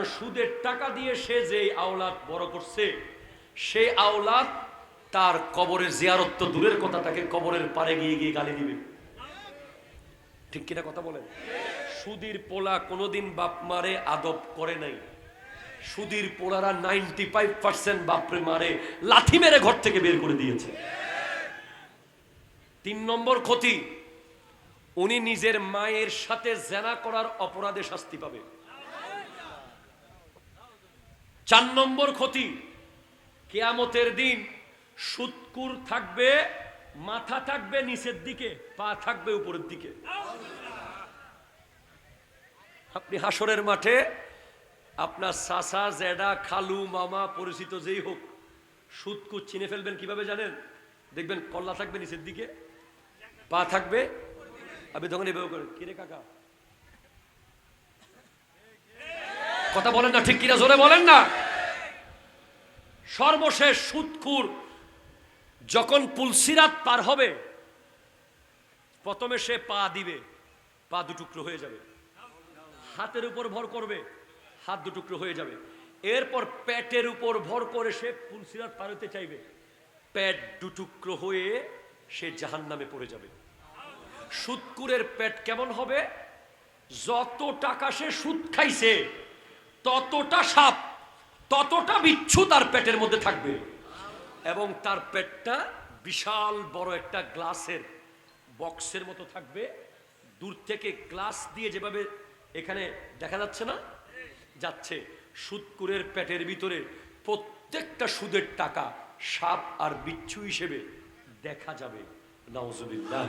কারণ সুদের টাকা দিয়ে সে যে আওলাদ বড় করছে, সেই আওলাদ তার কবরের জিয়ারত তো দূরের কথা, তাকে কবরের পারে গিয়ে গিয়ে গালি দিবে। ঠিক কিনা কথা বলেন? সুদীর পোলা কোনোদিন বাপ মারে আদব করে নাই। সুদীর পোলারা 95% বাপরে মারে লাথি মেরে ঘর থেকে বের করে দিয়েছে। 3 নম্বর ক্ষতি, উনি নিজের মায়ের সাথে জেনা করার অপরাধে শাস্তি পাবে। 4 নম্বর ক্ষতি, কিয়ামতের দিন সুদকুর থাকবে, মাথা থাকবে নিচের দিকে, পা থাকবে উপরের দিকে। আপনি হাসরের মাঠে আপনার চাচা, জেডা, খালু, মামা, পরিচিত যেই হোক, সুদকুর চিনে ফেলবেন কিভাবে জানেন? দেখবেন কল্লা থাকবে নিচের দিকে, পা থাকবে, আপনি তখন এভাবে করেন, কিরে কাকা, কথা বলেন না, ঠিক কিনা জোরে বলেন না। সর্বশেষ সুদখোর যখন পুলসিরাত পার হবে, প্রথমে সে পা দিবে, পা দুটুকরো হয়ে যাবে। হাতের উপর ভর করবে, হাত দুটুকরো হয়ে যাবে। এরপর পেটের উপর ভর করে সে পুলসিরাত পার হতে চাইবে, পেট দুটুকরো হয়ে সে জাহান্নামে পড়ে যাবে। সুদখোরের পেট কেমন হবে? যত টাকা সে সুদ খাইছে, ততটা সাপ, ততটা বিচ্ছু তার পেটের মধ্যে থাকবে, এবং তার পেটটা বিশাল বড় একটা গ্লাসের বক্সের মতো থাকবে। দূর থেকে গ্লাস দিয়ে যেভাবে এখানে দেখা যাচ্ছে না, যাচ্ছে, সুদখোরের পেটের ভিতরে প্রত্যেকটা সুদের টাকা সাপ আর বিচ্ছু হিসেবে দেখা যাবে। নাউজুবিল্লাহ।